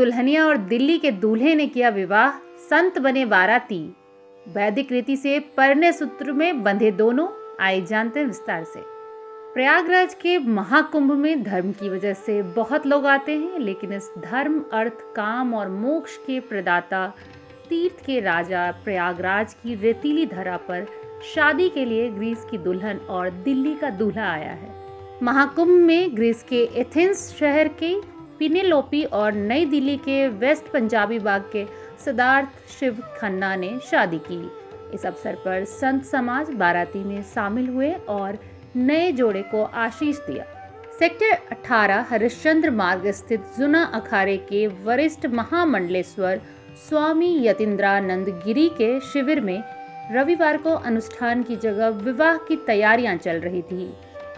दुल्हनिया और दिल्ली के दूल्हे ने किया विवाह, संत बने बाराती। वैदिक रीति से परने सूत्र में बंधे दोनों। आइए जानते हैं विस्तार से। प्रयागराज के महाकुंभ में धर्म की वजह से बहुत लोग आते हैं, लेकिन इस धर्म, अर्थ, काम और मोक्ष के प्रदाता, तीर्थ के राजा प्रयागराज की रेतीली धरा पर शादी के लिए ग्रीस की दुल्हन और दिल्ली का दूल्हा आया है। महाकुंभ में ग्रीस के एथेंस शहर के पिनेलोपी और नई दिल्ली के वेस्ट पंजाबी बाग के सिद्धार्थ शिव खन्ना ने शादी की। इस अवसर पर संत समाज बाराती में शामिल हुए और नए जोड़े को आशीष दिया। सेक्टर 18 हरिश्चंद्र मार्ग स्थित जुना अखाड़े के वरिष्ठ महामंडलेश्वर स्वामी यतीन्द्रानंद गिरी के शिविर में रविवार को अनुष्ठान की जगह विवाह की तैयारियां चल रही थी।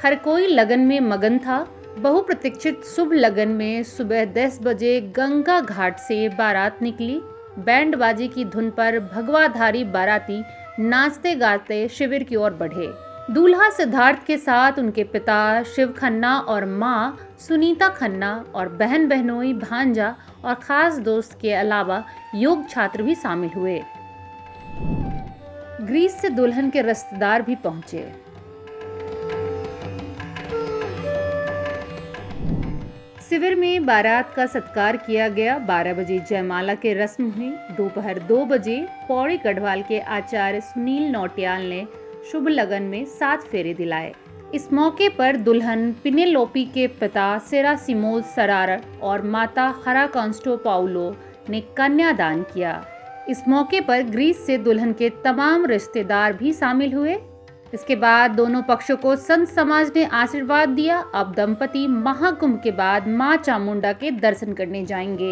हर कोई लगन में मगन था। बहुप्रतीक्षित शुभ लगन में सुबह 10 बजे गंगा घाट से बारात निकली। बैंड बाजी की धुन पर भगवाधारी बाराती नाचते गाते शिविर की ओर बढ़े। दूल्हा सिद्धार्थ के साथ उनके पिता शिव खन्ना और मां सुनीता खन्ना और बहन बहनोई, भांजा और खास दोस्त के अलावा योग छात्र भी शामिल हुए। ग्रीस से दुल्हन के रिश्तेदार भी पहुंचे। शिविर में बारात का सत्कार किया गया। 12 बजे जयमाला के रस्म हुई। दोपहर 2 बजे पौड़ी गढ़वाल के आचार्य सुनील नौटियाल ने शुभ लगन में 7 फेरे दिलाए। इस मौके पर दुल्हन पिनेलोपी के पिता सेरासिमोस सरार और माता हरा कॉन्स्टोपाउलो ने कन्यादान किया। इस मौके पर ग्रीस से दुल्हन के तमाम रिश्तेदार भी शामिल हुए। इसके बाद दोनों पक्षों को संत समाज ने आशीर्वाद दिया। अब दंपति महाकुंभ के बाद मां चामुंडा के दर्शन करने जाएंगे।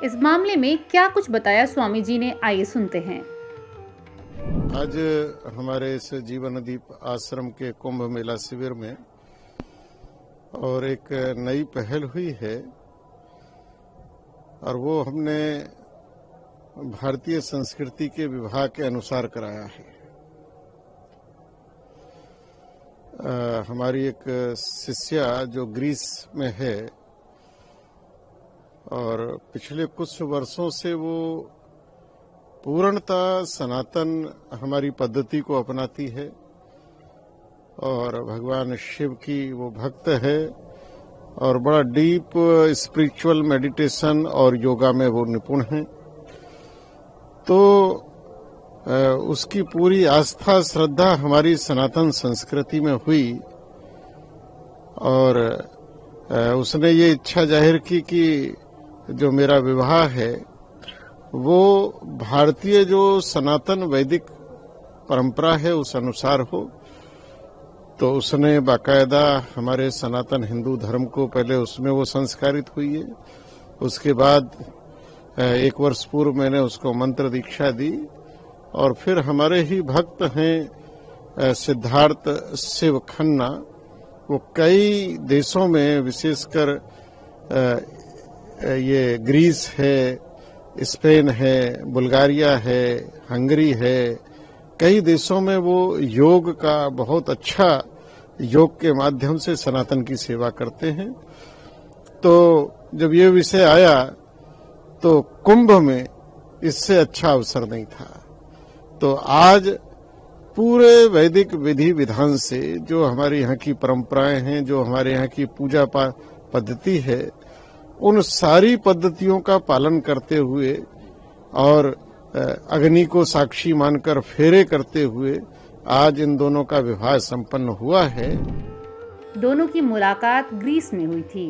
इस मामले में क्या कुछ बताया स्वामी जी ने, आइए सुनते हैं। आज हमारे इस जीवनदीप आश्रम के कुंभ मेला शिविर में और एक नई पहल हुई है, और वो हमने भारतीय संस्कृति के विवाह के अनुसार कराया है। हमारी एक शिष्या जो ग्रीस में है और पिछले कुछ वर्षों से वो पूर्णतः सनातन हमारी पद्धति को अपनाती है और भगवान शिव की वो भक्त है और बड़ा डीप स्पिरिचुअल मेडिटेशन और योगा में वो निपुण है। तो उसकी पूरी आस्था श्रद्धा हमारी सनातन संस्कृति में हुई और उसने ये इच्छा जाहिर की कि जो मेरा विवाह है वो भारतीय जो सनातन वैदिक परंपरा है उस अनुसार हो। तो उसने बाकायदा हमारे सनातन हिंदू धर्म को पहले उसमें वो संस्कारित हुई है। उसके बाद 1 वर्ष पूर्व मैंने उसको मंत्र दीक्षा दी और फिर हमारे ही भक्त हैं सिद्धार्थ शिव खन्ना, वो कई देशों में विशेषकर ये ग्रीस है, स्पेन है, बुल्गारिया है, हंगरी है, कई देशों में वो योग का बहुत अच्छा योग के माध्यम से सनातन की सेवा करते हैं। तो जब ये विषय आया तो कुंभ में इससे अच्छा अवसर नहीं था। तो आज पूरे वैदिक विधि विधान से जो हमारे यहाँ की परंपराएं हैं, जो हमारे यहाँ की पूजा पद्धति है, उन सारी पद्धतियों का पालन करते हुए और अग्नि को साक्षी मानकर फेरे करते हुए आज इन दोनों का विवाह संपन्न हुआ है। दोनों की मुलाकात ग्रीस में हुई थी।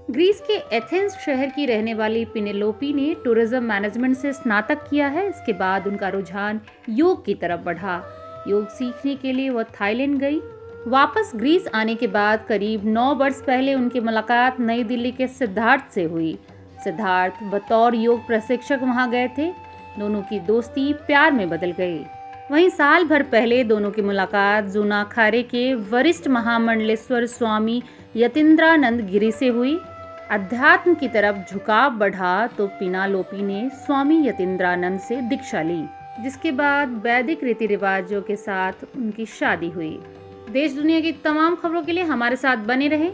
ग्रीस के एथेंस शहर की रहने वाली पिनेलोपी ने टूरिज्म मैनेजमेंट से स्नातक किया है। इसके बाद उनका रुझान योग की तरफ बढ़ा। योग सीखने के लिए वह थाईलैंड गई। वापस ग्रीस आने के बाद करीब 9 वर्ष पहले उनकी मुलाकात नई दिल्ली के सिद्धार्थ से हुई। सिद्धार्थ बतौर योग प्रशिक्षक वहां गए थे। दोनों की दोस्ती प्यार में बदल गई। वहीं साल भर पहले दोनों की मुलाकात जूना अखाड़े के वरिष्ठ महामंडलेश्वर स्वामी यतीन्द्रानंद गिरी से हुई। अध्यात्म की तरफ झुकाव बढ़ा तो पिनेलोपी ने स्वामी यतीन्द्रानंद से दीक्षा ली, जिसके बाद वैदिक रीति रिवाजों के साथ उनकी शादी हुई। देश दुनिया की तमाम खबरों के लिए हमारे साथ बने रहें।